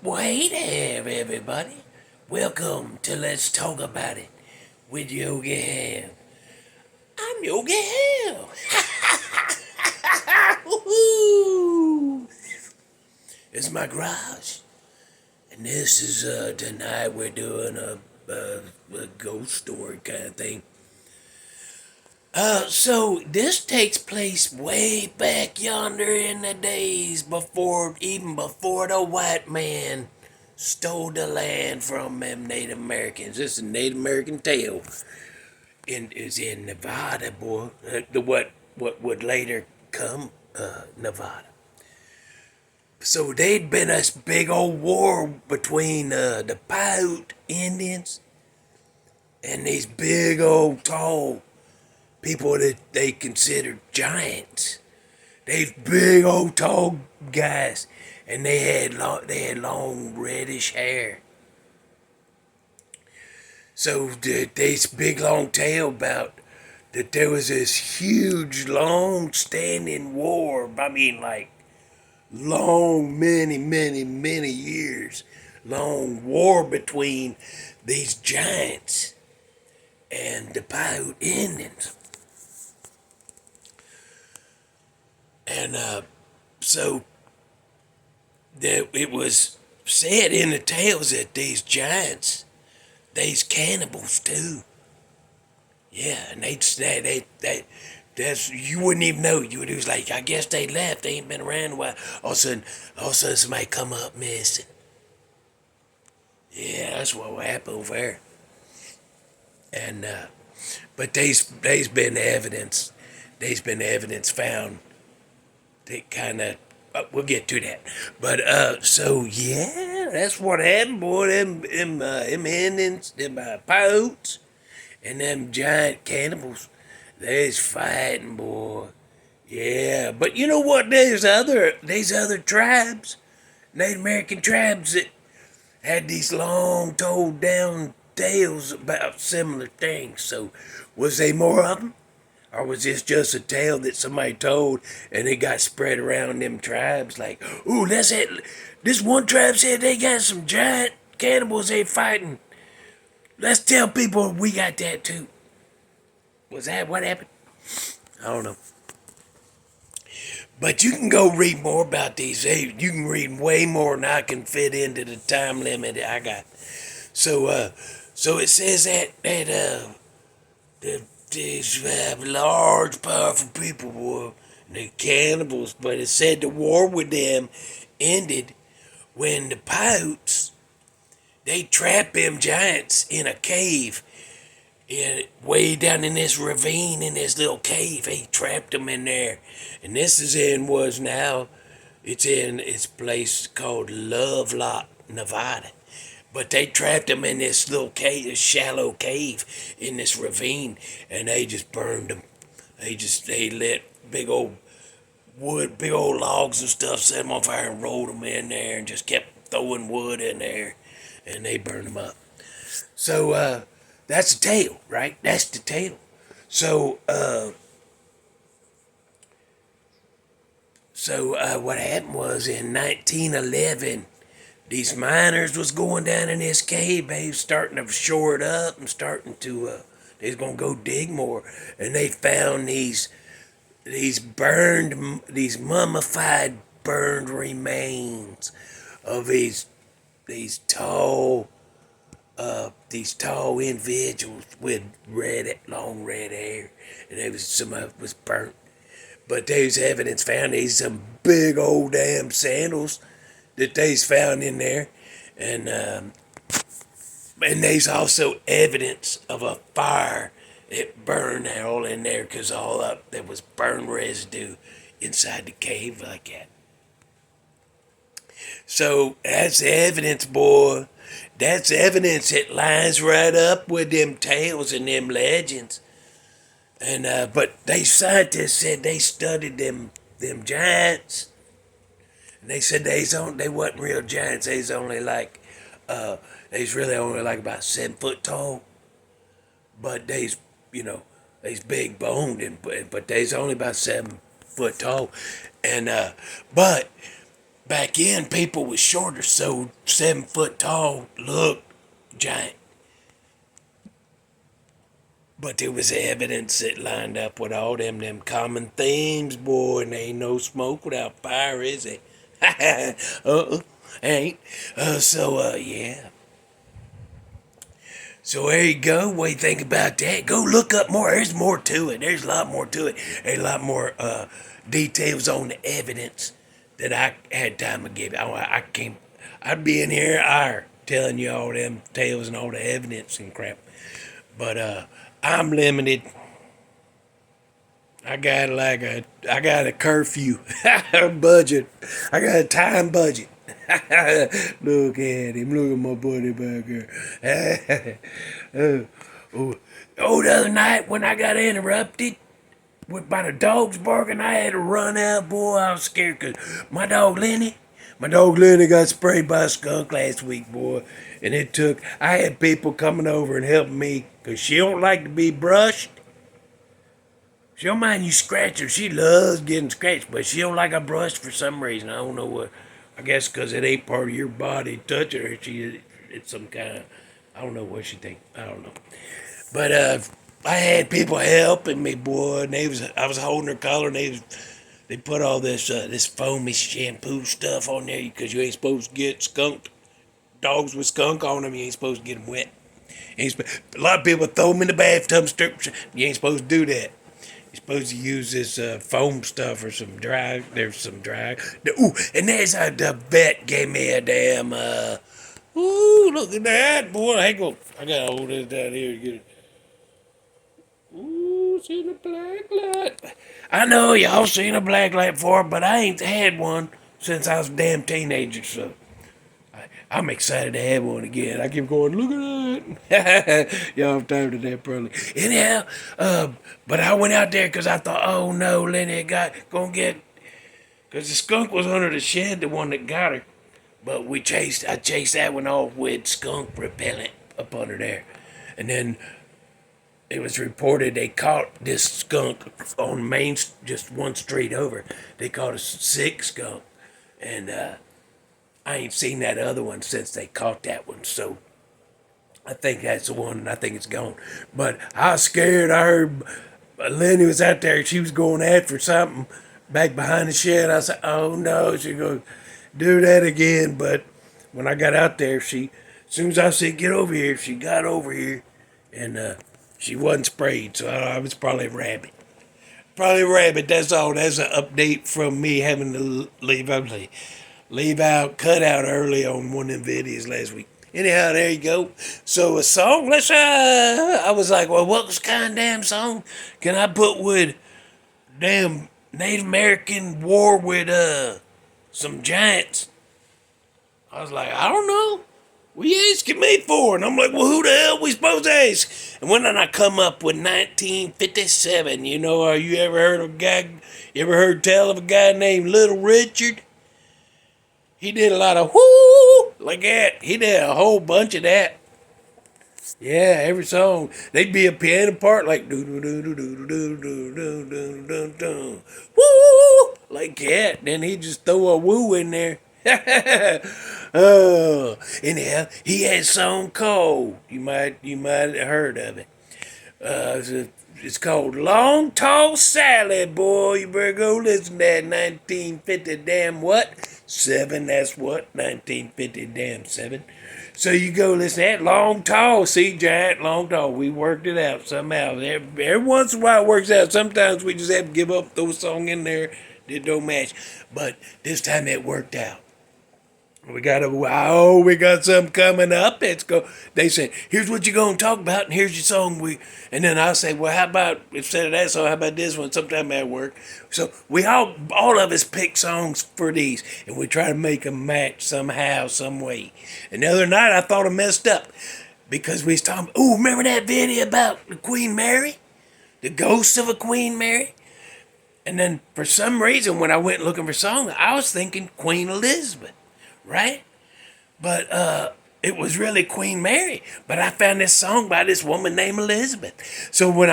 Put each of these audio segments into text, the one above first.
Well, hey there, everybody. Welcome to Let's Talk About It with Yogi Hamm. I'm Yogi Hamm. Woo-hoo. This is my garage. And this is, tonight we're doing a ghost story kind of thing. So this takes place way back yonder in the days even before the white man stole the land from them Native Americans. This is a Native American tale. Is in Nevada, boy. What would later come Nevada. So they'd been a big old war between the Paiute Indians and these big old tall people that they considered giants. These big old tall guys, and they had long reddish hair. So this big long tale about that there was this huge long standing war. I mean, like long, many years long war between these giants and the Paiute Indians. And so it was said in the tales that these giants, these cannibals too. Yeah, and that's, you wouldn't even know. You would, it was like, I guess they left. They ain't been around a while. All of a sudden somebody come up missing. Yeah, that's what happened over there. And but there's been evidence. There's been evidence found that kind of. We'll get to that. But so yeah, that's what happened, boy. Them Indians, them Paiutes, and them giant cannibals. They's fighting, boy. Yeah, but you know what? There's other tribes, Native American tribes that had these long, told down tales about similar things. So, was there more of them? Or was this just a tale that somebody told and it got spread around them tribes? Like, ooh, that's it. This one tribe said they got some giant cannibals they fighting. Let's tell people we got that too. Was that what happened? I don't know. But you can go read more about these. Hey, you can read way more than I can fit into the time limit that I got. So it says that these large, powerful people were the cannibals, but it said the war with them ended when the Paiutes, they trapped them giants in a cave, way down in this ravine, in this little cave. They trapped them in there, and this is it's in this place called Lovelock, Nevada. But they trapped them in this little cave, this shallow cave in this ravine, and they just burned them. They lit big old big old logs and stuff, set them on fire and rolled them in there, and just kept throwing wood in there, and they burned them up. So that's the tale, right? That's the tale. So what happened was in 1911. These miners was going down in this cave. They was starting to shore it up and they was gonna go dig more, and they found these mummified, burned remains of these tall individuals with long red hair, and some of it was burnt. But there's evidence found some big old damn sandals that they's found in there, and there's also evidence of a fire that burned all in there, because all up there was burn residue inside the cave like that. So that's evidence, boy. That's evidence that lines right up with them tales and them legends. And but they scientists said they studied them giants. And they said they wasn't real giants. They's only like they's really only like about 7 foot tall. But they's big boned, but they's only about 7 foot tall. And but back then people was shorter, so 7 foot tall looked giant. But there was evidence that lined up with all them common themes, boy, and ain't no smoke without fire, is it? Ain't. Yeah. So there you go. What do you think about that? Go look up more. There's more to it. There's a lot more to it. There's a lot more details on the evidence that I had time to give. I can't. I'd be in here an hour telling you all them tales and all the evidence and crap. But I'm limited. I got a curfew budget. I got a time budget. Look at him. Look at my buddy back here. The other night when I got interrupted by the dogs barking, I had to run out. Boy, I was scared because my dog Lenny got sprayed by a skunk last week, boy. And I had people coming over and helping me because she don't like to be brushed. She don't mind you scratch her. She loves getting scratched, but she don't like a brush for some reason. I don't know what. I guess because it ain't part of your body touching her. It's some kind of, I don't know what she think. I don't know. But I had people helping me, boy, and I was holding her collar, and they put all this foamy shampoo stuff on there because you ain't supposed to get skunked. Dogs with skunk on them, you ain't supposed to get them wet. A lot of people throw them in the bathtub. You ain't supposed to do that. You're supposed to use this foam stuff or some dry. There's some dry. Ooh, and the vet gave me a damn. Ooh, look at that, boy. Hang on. I gotta hold this down here to get it. Ooh, seen a black light. I know y'all seen a black light before, but I ain't had one since I was a damn teenager, so. I'm excited to have one again. I keep going, look at that. Y'all have time to that probably. Anyhow, but I went out there because I thought, oh no, Lenny gonna get, because the skunk was under the shed, the one that got her. But I chased that one off with skunk repellent up under there. And then it was reported they caught this skunk on just one street over. They caught a sick skunk. And, I ain't seen that other one since they caught that one, so I think that's the one, and I think it's gone. But I was scared. I heard Lenny was out there. She was going after something back behind the shed. I said, oh, no. She goes, do that again. But when I got out there, as soon as I said, get over here, she got over here, and she wasn't sprayed, so I was probably a rabbit. Probably a rabbit, that's all. That's an update from me having to cut out early on one of them videos last week. Anyhow, there you go. So a song, I was like, well, what kind of damn song can I put with damn Native American war with some giants? I was like, I don't know. What are you asking me for? And I'm like, well, who the hell we supposed to ask? And when did I come up with 1957? You know, you ever heard tell of a guy named Little Richard? He did a lot of whoo like that. He did a whole bunch of that. Yeah, every song they'd be a piano part like do do do do do do do do do do do woo like that. Then he'd just throw a woo in there. Anyhow, he had a song called you might have heard of it. It's called Long Tall Sally, boy. You better go listen to that 1950 damn what? 7, that's what? 1950 damn 7. So you go listen to that Long Tall, see, giant, long tall. We worked it out somehow. Every once in a while it works out. Sometimes we just have to give up, throw a song in there that don't match. But this time it worked out. We got something coming up. Let's go. They said, here's what you're going to talk about, and here's your song. And then I'll say, well, how about, instead of that song, how about this one? Sometime at work. So we all of us pick songs for these, and we try to make them match somehow, some way. And the other night, I thought I messed up because we was talking, remember that video about the Queen Mary? The ghost of a Queen Mary? And then for some reason, when I went looking for songs, I was thinking Queen Elizabeth. Right? But it was really Queen Mary. But I found this song by this woman named Elizabeth. So when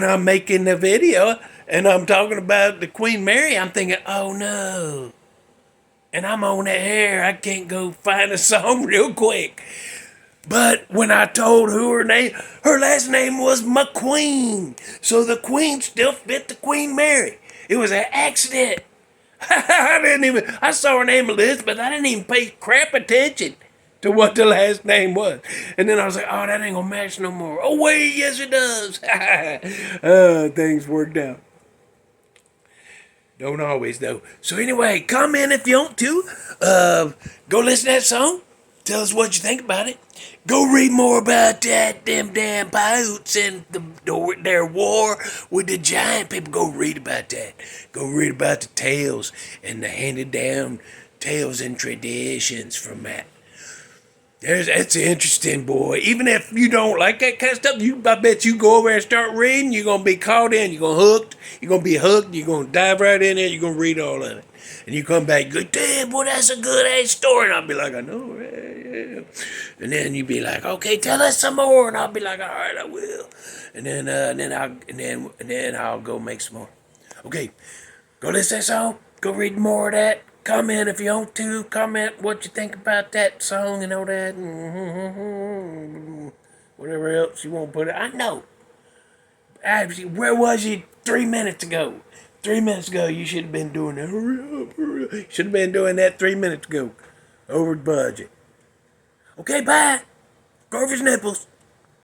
I'm making the video and I'm talking about the Queen Mary, I'm thinking, oh no. and I'm on the air. I can't go find a song real quick. But when I told who her last name was McQueen. So the Queen still fit the Queen Mary. It was an accident. I saw her name Elizabeth. I didn't even pay crap attention to what the last name was. And then I was like, oh, that ain't gonna match no more. Oh, wait, yes, it does. Things worked out. Don't always, though. So anyway, comment if you want to. Go listen to that song. Tell us what you think about it. Go read more about them damn Paiutes and their war with the giant people. Go read about that. Go read about the tales and the handed down tales and traditions from that. That's interesting, boy. Even if you don't like that kind of stuff, I bet you go over there and start reading, you're gonna be caught in, you're gonna hooked, you're gonna be hooked, you're gonna dive right in there, you're gonna read all of it. And you come back, you go, damn, boy, that's a good ass story. And I'll be like, I know, yeah. And then you be like, okay, tell us some more. And I'll be like, all right, I will. And then I'll go make some more. Okay, go listen to that song. Go read more of that. Comment if you want to. Comment what you think about that song and all that. Whatever else you want to put it. I know. Where was you 3 minutes ago? 3 minutes ago, you should have been doing that. Hurry up, hurry up. Should have been doing that 3 minutes ago. Over budget. Okay, bye. Grover's Nipples.